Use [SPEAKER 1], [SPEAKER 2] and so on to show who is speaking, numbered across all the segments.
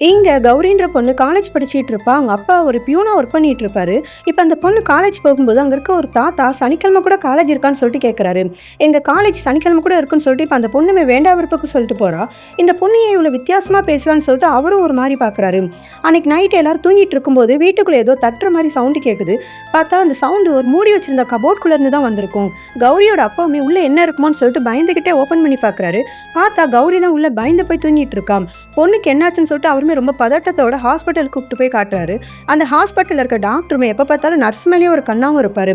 [SPEAKER 1] இங்க கௌரின்ற பொண்ணு காலேஜ் படிச்சிட்டு இருப்பா. அவங்க அப்பா ஒரு பியூனா ஒர்க் பண்ணிட்டு இருப்பாரு. இப்ப அந்த பொண்ணு காலேஜ் போகும்போது அங்க இருக்க ஒரு தாத்தா சனிக்கிழமை கூட காலேஜ் இருக்கான்னு சொல்லிட்டு கேட்குறாரு. எங்க காலேஜ் சனிக்கிழமை கூட இருக்குன்னு சொல்லிட்டு இப்ப அந்த பொண்ணுமே வேண்டா விருப்பக்கு சொல்லிட்டு போறா. இந்த பொண்ணு ஏன் இவ்வளவு வித்தியாசமா பேசுறான்னு சொல்லிட்டு அவரும் ஒரு மாதிரி பாக்குறாரு. அன்னைக்கு நைட் எல்லாரும் தூங்கிட்டு இருக்கும்போது வீட்டுக்குள்ள ஏதோ தட்டுற மாதிரி சவுண்டு கேட்குது. பார்த்தா அந்த சவுண்டு ஒரு மூடி வச்சிருந்த கபோர்ட்குள்ள இருந்து தான் வந்திருக்கும். கௌரியோட அப்பாவுமே உள்ள என்ன இருக்குமோன்னு சொல்லிட்டு பயந்துகிட்டே ஓப்பன் பண்ணி பாக்குறாரு. பார்த்தா கௌரி தான் உள்ள பயந்து போய் தூங்கிட்டு இருக்கா. பொண்ணுக்கு என்னாச்சுன்னு சொல்லிட்டு அவருமே ரொம்ப பதட்டத்தோட ஹாஸ்பிட்டலுக்கு கூப்பிட்டு போய் காட்டுறாரு. அந்த ஹாஸ்பிட்டலில் இருக்க டாக்டருமே எப்போ பார்த்தாலும் நர்ஸ் மேலேயே ஒரு கண்ணாவும் இருப்பாரு.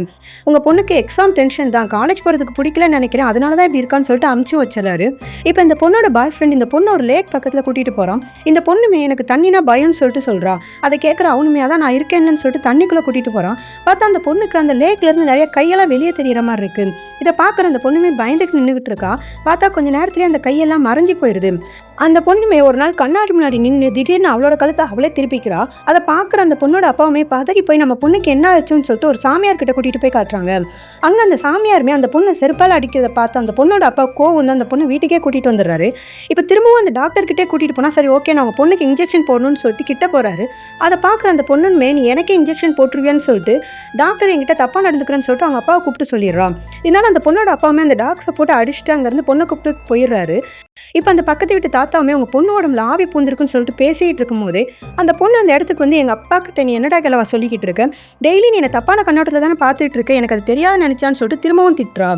[SPEAKER 1] உங்கள் பொண்ணுக்கு எக்ஸாம் டென்ஷன் தான், காலேஜ் போகிறதுக்கு பிடிக்கலன்னு நினைக்கிறேன், அதனால தான் இப்படி இருக்கான்னு சொல்லிட்டு அமுச்சு வச்சிடறாரு. இப்போ இந்த பொண்ணோட பாய் ஃப்ரெண்ட் இந்த பொண்ணு ஒரு லேக் பக்கத்தில் கூட்டிகிட்டு போகிறான். இந்த பொண்ணுமே எனக்கு தண்ணினா பயம்னு சொல்லிட்டு சொல்கிறா. அதை கேட்குற அவனுமே அதான் நான் இருக்கேன்னு சொல்லிட்டு தண்ணிக்குள்ளே கூட்டிகிட்டு போகிறான். பார்த்தா அந்த பொண்ணுக்கு அந்த லேக்லேருந்து நிறைய கையெல்லாம் வெளியே தெரியிற மாதிரி இருக்குது. இதை பார்க்குற அந்த பொண்ணுமே பயந்துக்கு நின்றுக்கிட்டு இருக்கா. பார்த்தா கொஞ்சம் நேரத்துலேயே அந்த கையெல்லாம் மறைஞ்சி போயிடுது. அந்த பொண்ணுமே ஒரு நாள் கண்ணாடி முன்னாடி நின்று திடீர்னு அவளோட கழுத்தை அவளே திருப்பிக்கிறா. அதை பார்க்குற அந்த பொண்ணோட அப்பாவுமே பதறி போய் நம்ம பொண்ணுக்கு என்ன ஆச்சுன்னு சொல்லிட்டு ஒரு சாமியார் கிட்ட கூட்டிகிட்டு போய் காட்டுறாங்க. அங்கே அந்த சாமியாருமே அந்த பொண்ணை செருப்பால் அடிக்கிறத பார்த்து அந்த பொண்ணோட அப்பா கோவம் வந்து அந்த பொண்ணு வீட்டுக்கே கூட்டிகிட்டு வந்துடுறாரு. இப்போ திரும்பவும் அந்த டாக்டர்கிட்டே கூட்டிகிட்டு போனால் சரி ஓகே நான் உங்கள் பொண்ணுக்கு இன்ஜெக்ஷன் போடணும்னு சொல்லிட்டு கிட்ட போகிறாரு. அதை பார்க்குற அந்த பொண்ணுமே நீ எனக்கே இன்ஜெக்ஷன் போட்டுருவியான்னு சொல்லிட்டு டாக்டர் என்கிட்ட தப்பாக நடந்துக்கிறேன்னு சொல்லிட்டு அவங்க அப்பாவை கூப்பிட்டு சொல்லிடுறான். இதனால் அந்த பொண்ணோட அப்பாவுமே அந்த டாக்டரை போட்டு அடிச்சுட்டு அங்கேருந்து பொண்ணை கூப்பிட்டு போயிடுறாரு. இப்போ அந்த பக்கத்து வீட்டு தாத்தாவுமே அவங்க பொண்ணு உடம்புல ஆவி பூந்திருக்குன்னு சொல்லிட்டு பேசிகிட்டு இருக்கும் போதே அந்த பொண்ணு அந்த இடத்துக்கு வந்து எங்கள் அப்பா கிட்ட நீ என்னடா கிளவா சொல்லிக்கிட்டு இருக்க, டெய்லி நீ என்னை தப்பான கண்ணோட்டத்தில் தானே பார்த்துட்டு இருக்க, எனக்கு அது தெரியாத நினச்சான்னு சொல்லிட்டு திரும்பவும் திட்டுறா.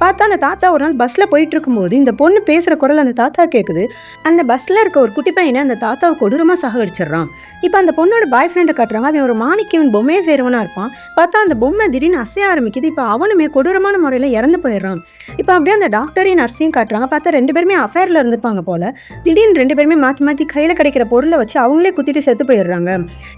[SPEAKER 1] பார்த்தா அந்த தாத்தா ஒரு நாள் பஸ்ஸில் போயிட்டு இருக்கும்போது இந்த பொண்ணு பேசுகிற குரல் அந்த தாத்தா கேட்குது. அந்த பஸ்ஸில் இருக்க ஒரு குட்டி பையனை அந்த தாத்தாவை கொடூரமாக சாகடிச்சிடுறான். இப்போ அந்த பொண்ணோட பாய் ஃப்ரெண்டை காட்டுறாங்க. அவன் ஒரு மாணிக்கவன் பொம்மையை சேருவனாக இருப்பான். பார்த்தா அந்த பொம்மை திடீர்னு அசைய ஆரம்பிக்குது. இப்போ அவனுமே கொடூரமான முறையில் இறந்து போயிடுறான். இப்போ அப்படியே அந்த டாக்டரையும் நர்ஸையும் காட்டுறாங்க. பார்த்தா ரெண்டு பேருமே அஃபேரில் இருந்திருப்பாங்க போல. திடீர்னு ரெண்டு பேருமே மாற்றி மாற்றி கையில் கிடைக்கிற பொருளை வச்சு அவங்களே குத்திட்டு செத்து போயிடுறாங்க.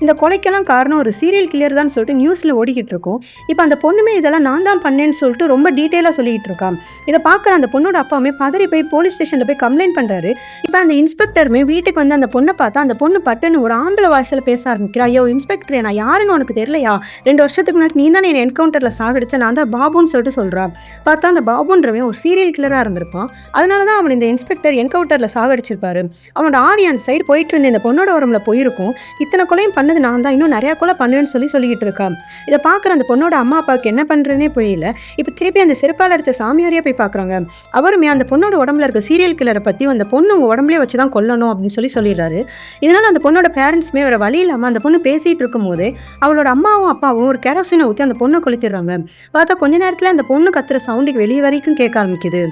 [SPEAKER 1] இந்த கொலைக்கெல்லாம் காரணம் ஒரு சீரியல் கிளியர் தான் சொல்லிட்டு நியூஸில் ஓடிக்கிட்டு இருக்கும். இப்போ அந்த பொண்ணுமே இதெல்லாம் நான் தான் பண்ணேன்னு சொல்லிட்டு ரொம்ப டீட்டெயிலாக சொல்லிக்கிட்டு இருக்கான். இதை பார்க்குற அந்த பொண்ணோட அப்பாவுமே பதறி போய் போலீஸ் ஸ்டேஷனில் போய் கம்ப்ளைண்ட் பண்ணுறாரு. இப்போ அந்த இன்ஸ்பெக்டருமே வீட்டுக்கு வந்து அந்த பொண்ணை பார்த்தா அந்த பொண்ணு பட்டுன்னு ஒரு ஆம்பளை வாய்ஸில் பேச ஆரம்பிக்கிறா. ஐயோ இன்ஸ்பெக்டர் நான் யாருன்னு உனக்கு தெரியலையா, 2 வருஷத்துக்கு முன்னாடி நீ தான் என் என்கவுண்டரில் சாகடிச்ச, நான் தான் பாபுன்னு சொல்லிட்டு சொல்கிறா. பார்த்தா அந்த பாபுன்றவன் ஒரு சீரியல் கில்லராக இருந்திருப்பான். அதனால தான் அவன் இந்த இன்ஸ்பெக்டர் என்கவுண்டரில் சாகடிச்சிருப்பாரு. அவனோட ஆவி அந்த சைடு போயிட்டு இருந்த இந்த பொண்ணோட உடம்புல போயிருக்கும். இத்தனை கொலையும் பண்ணது நான் தான், இன்னும் நிறையா கொலை பண்ணுவேன்னு சொல்லிக்கிட்டு இருக்கான். இதை பார்க்குற அந்த பொண்ணோட அம்மா அப்பாவுக்கு என்ன பண்ணுறதுனே புரியல. இப்போ திருப்பி அந்த செருப்பால் அடித்த சாமியாரியாக போய் பார்க்குறாங்க. அவருமே அந்த பொண்ணோட உடம்புல இருக்க சீரியல் கில்லரை பற்றி அந்த பொண்ணு உங்கள் உடம்புலேயே வச்சு தான் கொல்லணும் அப்படின்னு சொல்லிடுறாரு. இதனால் அந்த பொண்ணோட பேரண்ட்ஸுமே வேறு வழி இல்லாமல் அந்த பொண்ணு பேசிகிட்டு இருக்கும்போது அவளோட அம்மாவும் அப்பாவும் ஒரு கெரோசினை ஊற்றி அந்த பொண்ணை கொளுத்திடுறாங்க. பார்த்தா கொஞ்ச நேரத்தில் அந்த பொண்ணு கத்துற சவுண்டுக்கு வெளியே வரைக்கும் கேட்க ஆரம்பிக்குது.